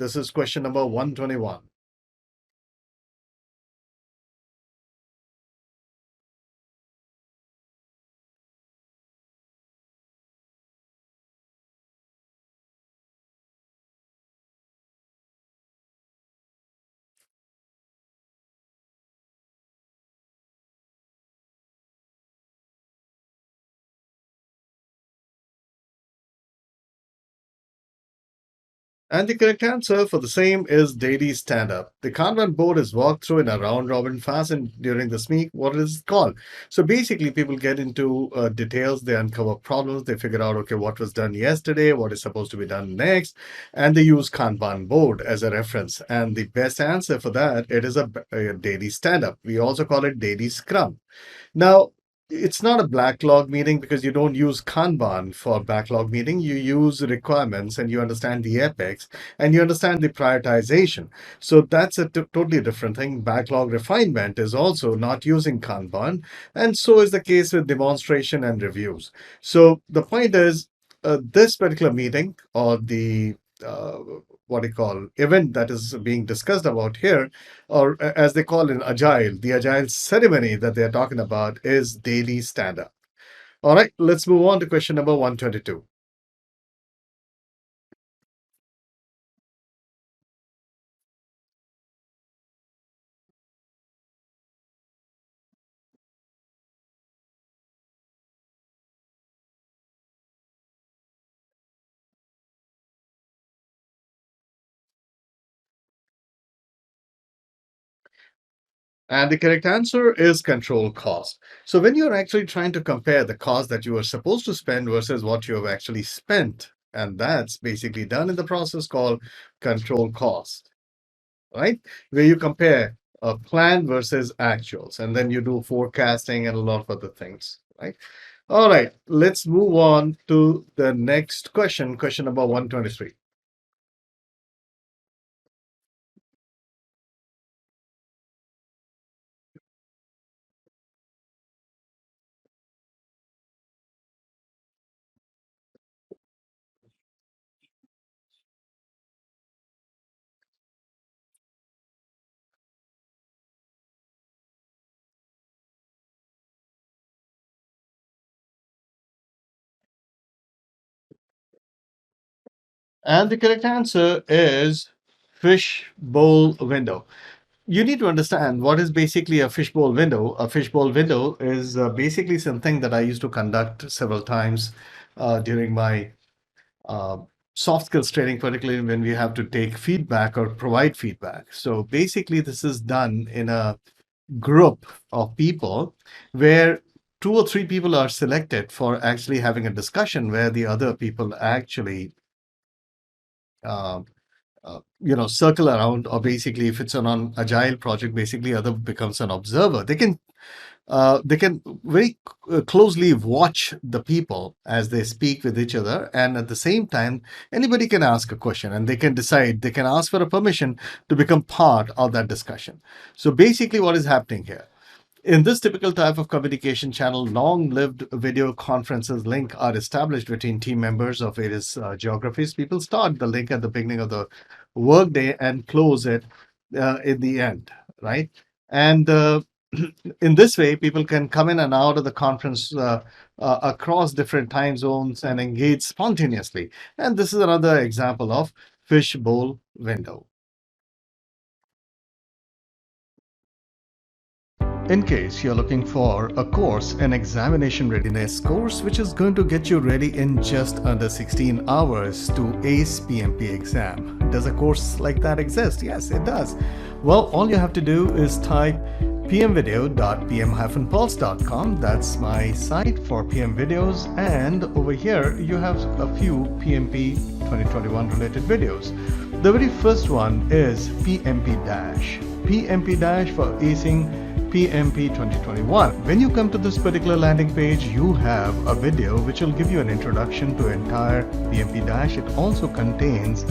this is question number 121. And the correct answer for the same is daily stand-up. The Kanban board is walked through in a round-robin fashion during this week. What is it called? So basically, people get into details, they uncover problems, they figure out, okay, what was done yesterday, what is supposed to be done next, and they use Kanban board as a reference. And the best answer for that, it is a daily stand-up. We also call it daily scrum. Now, it's not a backlog meeting because you don't use Kanban for backlog meeting. You use requirements and you understand the epics and you understand the prioritization. So that's a totally different thing. Backlog refinement is also not using Kanban. And so is the case with demonstration and reviews. So the point is, this particular meeting or the what you call event that is being discussed about here, or as they call in agile, the agile ceremony that they're talking about is daily stand-up. All right, let's move on to question number 122. And the correct answer is control cost. So when you're actually trying to compare the cost that you were supposed to spend versus what you have actually spent, and that's basically done in the process called control cost, right? Where you compare a plan versus actuals, and then you do forecasting and a lot of other things, right? All right, let's move on to the next question, question number 123. And the correct answer is fishbowl window. You need to understand what is basically a fishbowl window. A fishbowl window is basically something that I used to conduct several times during my uh, soft skills training, particularly when we have to take feedback or provide feedback. So basically, this is done in a group of people where two or three people are selected for actually having a discussion where the other people actually uh, circle around, or basically if it's an agile project, basically other becomes an observer. They can very closely watch the people as they speak with each other, and at the same time anybody can ask a question and they can decide, they can ask for a permission to become part of that discussion. So basically what is happening here, in this typical type of communication channel, long-lived video conferences link are established between team members of various geographies. People start the link at the beginning of the workday and close it in the end, right? And in this way, people can come in and out of the conference across different time zones and engage spontaneously. And this is another example of fishbowl window. In case you're looking for a course, an examination readiness course, which is going to get you ready in just under 16 hours to ace PMP exam. Does a course like that exist? Yes, it does. Well, all you have to do is type pmvideo.pm-pulse.com. That's my site for PM videos. And over here, you have a few PMP 2021 related videos. The very first one is PMP Dash. PMP Dash for acing PMP 2021. When you come to this particular landing page, you have a video which will give you an introduction to entire PMP Dash. It also contains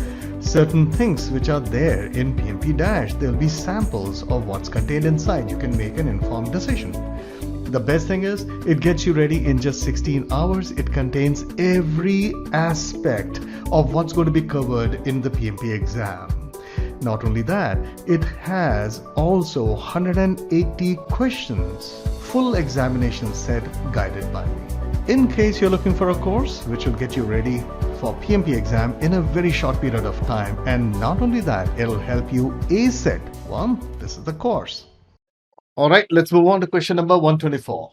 certain things which are there in PMP Dash. There will be samples of what's contained inside. You can make an informed decision. The best thing is it gets you ready in just 16 hours. It contains every aspect of what's going to be covered in the PMP exam. Not only that, it has also 180 questions, full examination set guided by me. In case you're looking for a course which will get you ready for PMP exam in a very short period of time, and not only that, it'll help you ace it. Well, this is the course. All right, let's move on to question number 124.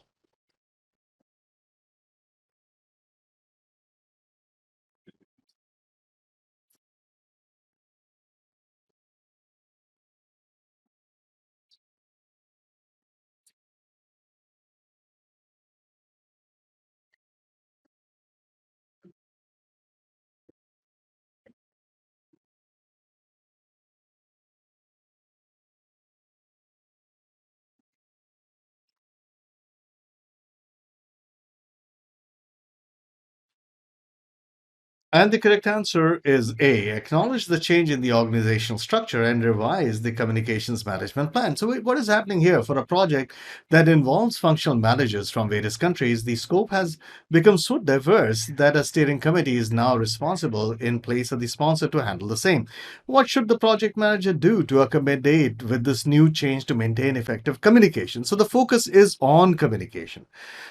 And the correct answer is A. Acknowledge the change in the organizational structure and revise the communications management plan. So, what is happening here for a project that involves functional managers from various countries? The scope has become so diverse that a steering committee is now responsible in place of the sponsor to handle the same. What should the project manager do to accommodate with this new change to maintain effective communication? So, the focus is on communication.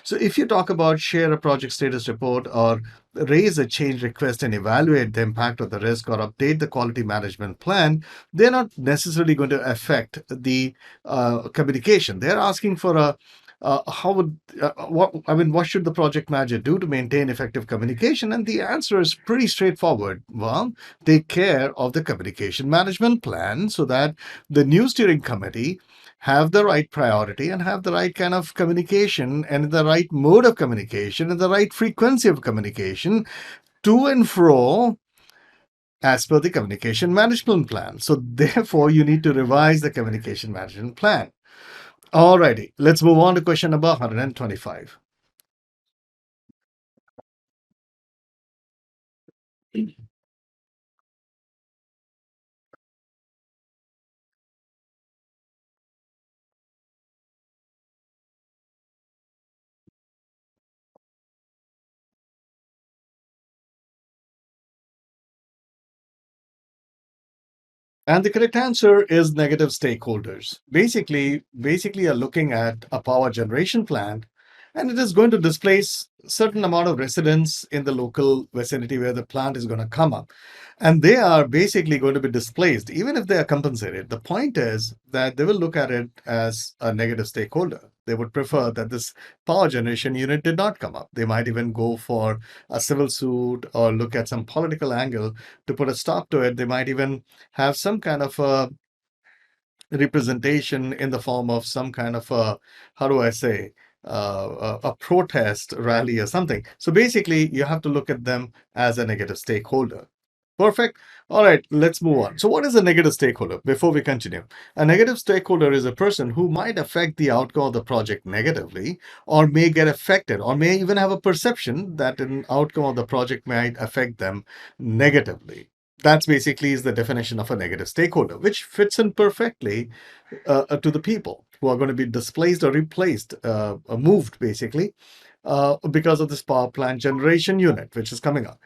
So, if you talk about share a project status report or raise a change request and evaluate the impact of the risk or update the quality management plan, they're not necessarily going to affect the communication. They're asking for a how would what should the project manager do to maintain effective communication? And the answer is pretty straightforward. Well, take care of the communication management plan so that the new steering committee have the right priority and have the right kind of communication and the right mode of communication and the right frequency of communication to and fro as per the communication management plan. So, therefore, you need to revise the communication management plan. Alrighty, let's move on to question number 125. And the correct answer is negative stakeholders. Basically, you're looking at a power generation plant, and it is going to displace certain amount of residents in the local vicinity where the plant is going to come up. And they are basically going to be displaced, even if they are compensated. The point is that they will look at it as a negative stakeholder. They would prefer that this power generation unit did not come up. They might even go for a civil suit or look at some political angle to put a stop to it. They might even have some kind of a representation in the form of some kind of a, how do I say, a protest rally or something. So basically, you have to look at them as a negative stakeholder. Perfect. All right, let's move on. So, what is a negative stakeholder before we continue? A negative stakeholder is a person who might affect the outcome of the project negatively, or may get affected, or may even have a perception that an outcome of the project might affect them negatively. That's basically is the definition of a negative stakeholder, which fits in perfectly to the people who are going to be displaced or replaced, moved basically, because of this power plant generation unit, which is coming up.